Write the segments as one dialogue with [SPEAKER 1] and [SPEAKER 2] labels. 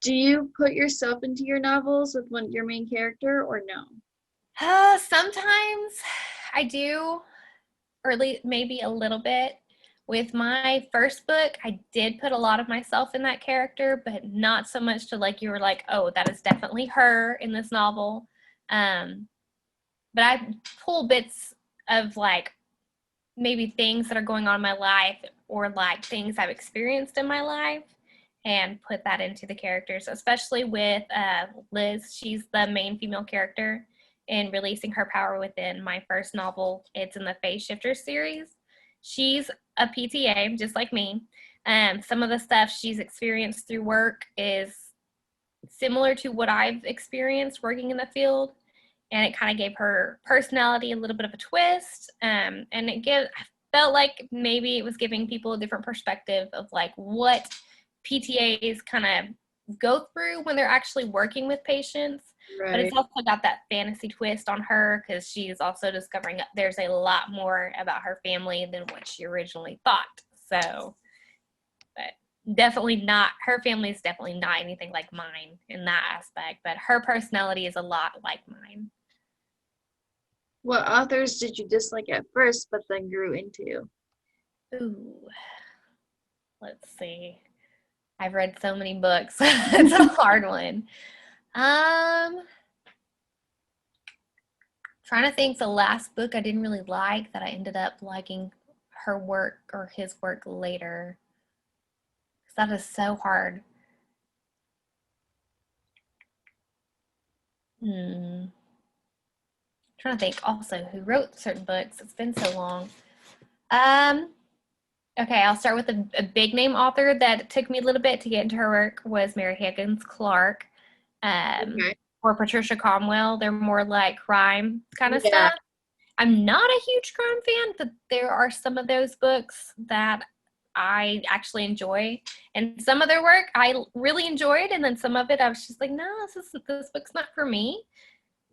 [SPEAKER 1] Do you put yourself into your novels with your main character or no?
[SPEAKER 2] Sometimes I do, or at least maybe a little bit. With my first book, I did put a lot of myself in that character, but not so much to like you were like, oh, that is definitely her in this novel. Um, but I pull bits of like maybe things that are going on in my life or like things I've experienced in my life and put that into the characters, especially with Liz. She's the main female character in Releasing Her Power Within, my first novel. It's in the Phase Shifter series. She's a PTA, just like me. Some of the stuff she's experienced through work is similar to what I've experienced working in the field, and it kind of gave her personality a little bit of a twist. And I felt like maybe it was giving people a different perspective of like what PTAs kind of go through when they're actually working with patients. But it's
[SPEAKER 1] Right.
[SPEAKER 2] also got that fantasy twist on her because she's also discovering that there's a lot more about her family than what she originally thought. So, but definitely not, her family is definitely not anything like mine in that aspect, but her personality is a lot like mine.
[SPEAKER 1] What authors did you dislike at first but then grew into?
[SPEAKER 2] Ooh, let's see. I've read so many books. It's a hard one. Um, Trying to think the last book I didn't really like that I ended up liking her work or his work later. 'Cause that is so hard. Hmm. Trying to think also who wrote certain books. It's been so long. Um, okay, I'll start with a big name author that took me a little bit to get into her work was Mary Higgins Clark, um,
[SPEAKER 1] Okay.
[SPEAKER 2] or Patricia Cromwell. They're more like crime kind of
[SPEAKER 1] Yeah.
[SPEAKER 2] stuff. I'm not a huge crime fan, but there are some of those books that I actually enjoy, and some of their work I really enjoyed, and then some of it I was just like, no, this book's not for me.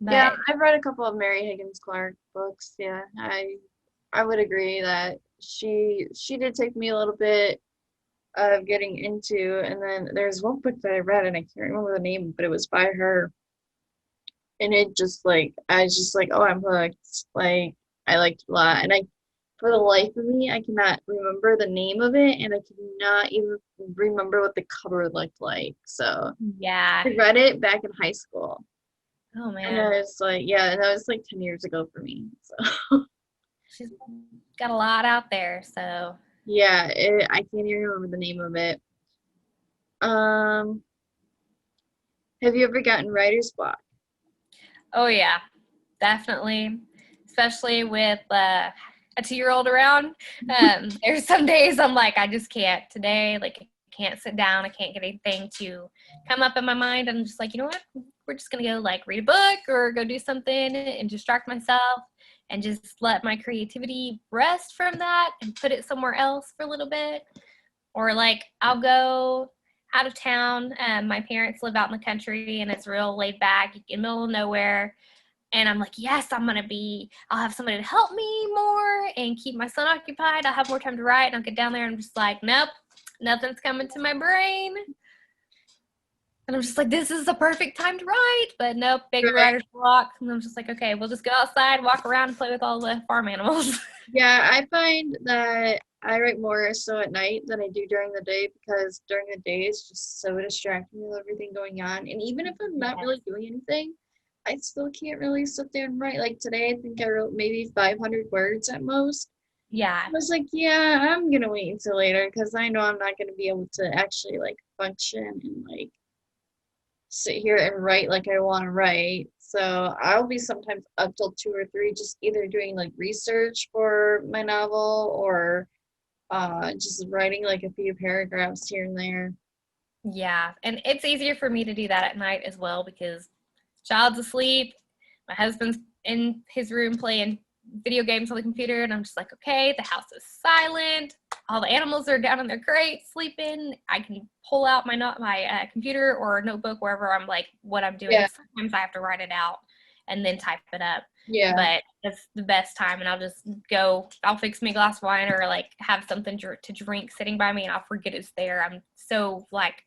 [SPEAKER 1] Yeah,
[SPEAKER 2] But
[SPEAKER 1] I've read a couple of Mary Higgins Clark books. Yeah, I would agree that she did take me a little bit of getting into, and then there's one book that I read and I can't remember the name, but it was by her, and it just like I was just like, oh, I'm hooked. Like I liked it a lot, and I for the life of me, I cannot remember the name of it, and I cannot even remember what the cover looked like. So
[SPEAKER 2] yeah,
[SPEAKER 1] I read it back in high school.
[SPEAKER 2] oh
[SPEAKER 1] And I
[SPEAKER 2] man,
[SPEAKER 1] was like, yeah, and that was like 10 years ago for me. So,
[SPEAKER 2] she's got a lot out there. So,
[SPEAKER 1] yeah, I can't even remember the name of it. Um, have you ever gotten writer's block?
[SPEAKER 2] oh yeah, definitely, especially with a 2-year-old around. There's some days I'm like, I just can't today. Like, I can't sit down. I can't get anything to come up in my mind. I'm just like, you know what? We're just gonna go like read a book or go do something and distract myself and just let my creativity rest from that and put it somewhere else for a little bit. Or like I'll go out of town. My parents live out in the country and it's real laid back in the middle of nowhere. And I'm like, yes, I'll have somebody to help me more and keep my son occupied. I'll have more time to write. And I'll get down there and I'm just like, nope, nothing's coming to my brain. And I'm just like, this is the perfect time to write. But nope, big
[SPEAKER 1] Right.
[SPEAKER 2] writer's block. And I'm just like, okay, we'll just go outside, walk around, and play with all the farm animals.
[SPEAKER 1] Yeah, I find that I write more so at night than I do during the day because during the day it's just so distracting with everything going on. And even if I'm not
[SPEAKER 2] Yes.
[SPEAKER 1] really doing anything, I still can't really sit there and write. Like today, I think I wrote maybe 500 words at most. I
[SPEAKER 2] Yeah.
[SPEAKER 1] was like, yeah, I'm gonna wait until later because I know I'm not gonna be able to actually like function and like sit here and write like I want to write. So I'll be sometimes up till 2 or 3, just either doing like research for my novel or just writing like a few paragraphs here and there.
[SPEAKER 2] Yeah. And it's easier for me to do that at night as well because child's asleep. My husband's in his room playing video games on the computer, and I'm just like, okay, the house is silent. All the animals are down in their crates sleeping. I can pull out my computer or notebook wherever I'm like what I'm doing.
[SPEAKER 1] Yeah,
[SPEAKER 2] Sometimes I have to write it out and then type it up.
[SPEAKER 1] yeah,
[SPEAKER 2] But it's the best time, and I'll fix me a glass of wine or like have something to drink sitting by me, and I'll forget it's there. I'm so like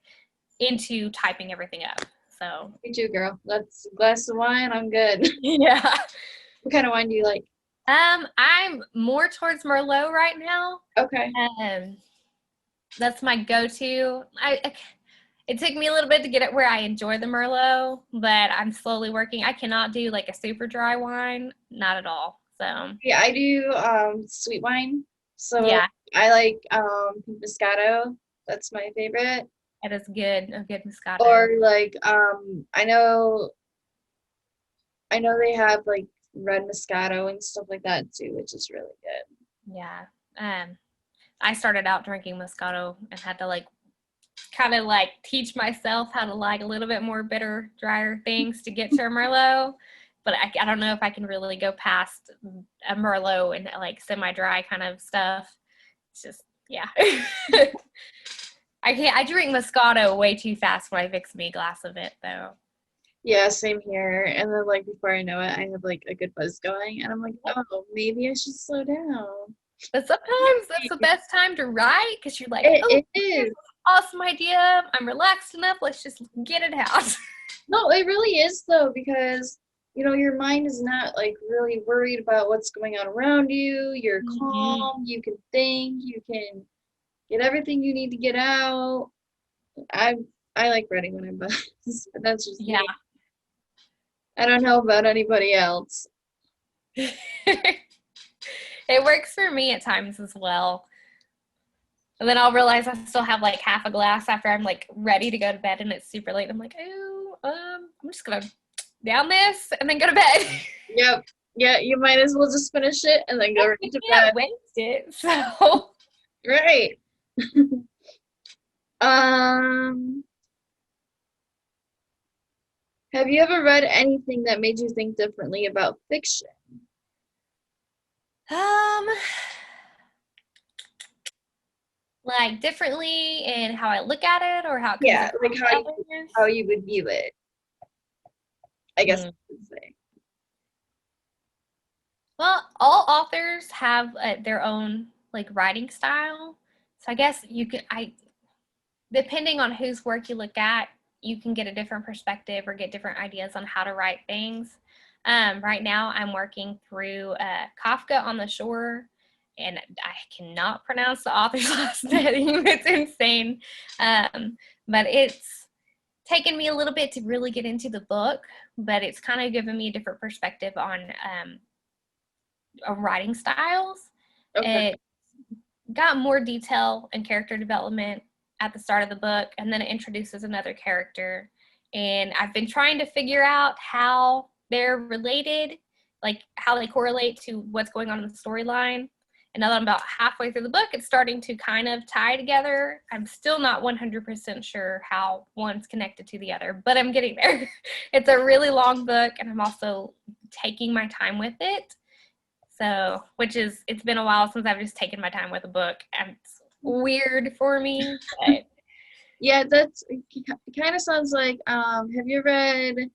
[SPEAKER 2] into typing everything up. So
[SPEAKER 1] Me too, girl. That's a glass of wine. I'm good.
[SPEAKER 2] yeah.
[SPEAKER 1] What kind of wine do you like?
[SPEAKER 2] I'm more towards Merlot right now.
[SPEAKER 1] Okay.
[SPEAKER 2] Um, that's my go-to. It took me a little bit to get it where I enjoy the Merlot, but I'm slowly working. I cannot do like a super dry wine, not at all. So
[SPEAKER 1] Yeah, I do sweet wine. So
[SPEAKER 2] yeah,
[SPEAKER 1] I like Moscato. That's my favorite.
[SPEAKER 2] it is good. A good
[SPEAKER 1] Or
[SPEAKER 2] Moscato.
[SPEAKER 1] like I know they have like red Moscato and stuff like that too, which is really good.
[SPEAKER 2] Yeah. Um, I started out drinking Moscato and had to like kind of like teach myself how to like a little bit more bitter, drier things to get to a Merlot. But I don't know if I can really go past a Merlot and like semi-dry kind of stuff. It's just, yeah. I can't, I drink Moscato way too fast when I fix me a glass of it though.
[SPEAKER 1] Yeah, same here. And then like before I know it, I have like a good buzz going and I'm like, oh, maybe I should slow down.
[SPEAKER 2] But sometimes that's the best time to write because you're like, oh,
[SPEAKER 1] It
[SPEAKER 2] here's
[SPEAKER 1] is.
[SPEAKER 2] an awesome idea. I'm relaxed enough. Let's just get it out.
[SPEAKER 1] No, it really is though, because your mind is not like really worried about what's going on around you. You're
[SPEAKER 2] Mhm.
[SPEAKER 1] calm, you can think, you can get everything you need to get out. I I like writing when I'm buzzed, but that's just
[SPEAKER 2] Yeah.
[SPEAKER 1] me. I don't know about anybody else.
[SPEAKER 2] It works for me at times as well. And then I'll realize I still have like half a glass after I'm like ready to go to bed and it's super late. I'm like, oh, I'm just gonna down this and then go to bed.
[SPEAKER 1] Yep. Yeah, you might as well just finish it and then go right
[SPEAKER 2] You
[SPEAKER 1] to
[SPEAKER 2] can't
[SPEAKER 1] bed.
[SPEAKER 2] waste it. So
[SPEAKER 1] Right. Um, have you ever read anything that made you think differently about fiction?
[SPEAKER 2] um like differently in how I look at it or how it comes
[SPEAKER 1] Yeah,
[SPEAKER 2] across
[SPEAKER 1] like
[SPEAKER 2] to
[SPEAKER 1] how you
[SPEAKER 2] others.
[SPEAKER 1] how you would view it, I guess I
[SPEAKER 2] Mm.
[SPEAKER 1] would say.
[SPEAKER 2] Well, all authors have their own like writing style. So I guess you could I depending on whose work you look at, you can get a different perspective or get different ideas on how to write things. Right now, I'm working through Kafka on the Shore, and I cannot pronounce the author's last name. It's insane. But it's taken me a little bit to really get into the book, but it's kind of given me a different perspective on writing styles.
[SPEAKER 1] Okay.
[SPEAKER 2] It got more detail and character development at the start of the book, and then it introduces another character. And I've been trying to figure out how they're related, like how they correlate to what's going on in the storyline. And now that I'm about halfway through the book, it's starting to kind of tie together. I'm still not 100% sure how one's connected to the other, but I'm getting there. It's a really long book, and I'm also taking my time with it. So, it's been a while since I've just taken my time with a book. And it's weird for me, but
[SPEAKER 1] Yeah, that's kind of sounds like have you read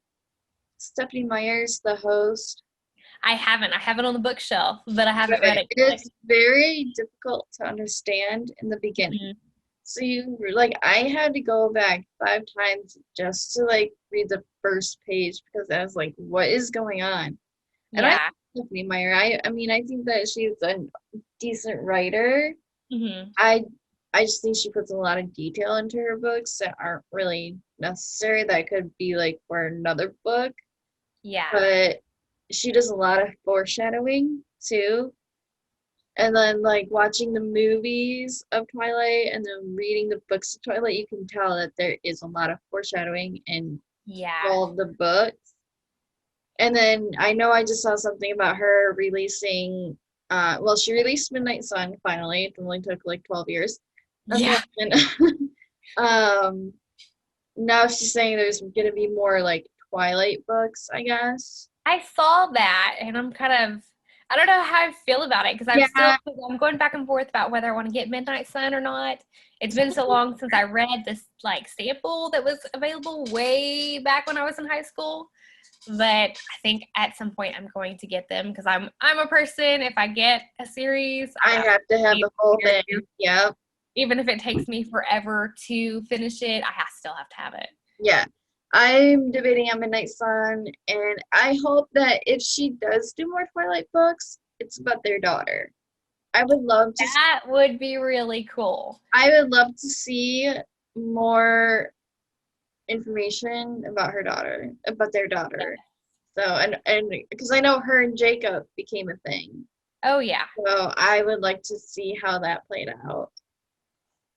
[SPEAKER 1] Stephanie Meyer's The Host?
[SPEAKER 2] I haven't. I have it on the bookshelf, but I haven't read
[SPEAKER 1] Okay.
[SPEAKER 2] it yet.
[SPEAKER 1] It's very difficult to understand in the beginning.
[SPEAKER 2] Mhm.
[SPEAKER 1] So like I had to go back 5 times just to like read the first page because I was like, what is going on? And I like
[SPEAKER 2] Yeah.
[SPEAKER 1] Stephanie Meyer. I mean I think that she's a decent writer.
[SPEAKER 2] Hmm.
[SPEAKER 1] I I just think she puts a lot of detail into her books that aren't really necessary that could be like for another book.
[SPEAKER 2] Yeah.
[SPEAKER 1] But she does a lot of foreshadowing too. And then like watching the movies of Twilight and then reading the books of Twilight, you can tell that there is a lot of foreshadowing in
[SPEAKER 2] Yeah.
[SPEAKER 1] all of the books. And then I know I just saw something about her releasing well, she released Midnight Sun finally. It only took like 12 years. And
[SPEAKER 2] Yeah.
[SPEAKER 1] then um now she's saying there's gonna be more like Twilight books, I guess.
[SPEAKER 2] I saw that and I don't know how I feel about it because
[SPEAKER 1] Yeah.
[SPEAKER 2] I'm going back and forth about whether I want to get Midnight Sun or not. It's been so long since I read this like sample that was available way back when I was in high school. But I think at some point I'm going to get them because I'm a person. If I get a series, I
[SPEAKER 1] I
[SPEAKER 2] got
[SPEAKER 1] have to have
[SPEAKER 2] to
[SPEAKER 1] the whole
[SPEAKER 2] read
[SPEAKER 1] thing.
[SPEAKER 2] the series.
[SPEAKER 1] Yep.
[SPEAKER 2] Even if it takes me forever to finish it, still have to have it.
[SPEAKER 1] Yeah. I'm debating on Midnight Sun, and I hope that if she does do more Twilight books, it's about their daughter. I would love to
[SPEAKER 2] That would be really cool.
[SPEAKER 1] I would love to see more information about her daughter, about their
[SPEAKER 2] Yeah.
[SPEAKER 1] daughter. So and because I know her and Jacob became a thing.
[SPEAKER 2] Oh, yeah.
[SPEAKER 1] So I would like to see how that played out.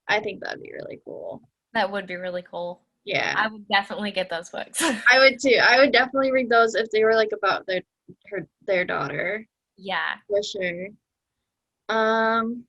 [SPEAKER 1] I think that'd be really cool.
[SPEAKER 2] That would be really cool.
[SPEAKER 1] Yeah.
[SPEAKER 2] I would definitely get those books.
[SPEAKER 1] I would too. I would definitely read those if they were like about their daughter.
[SPEAKER 2] Yeah.
[SPEAKER 1] For sure. Um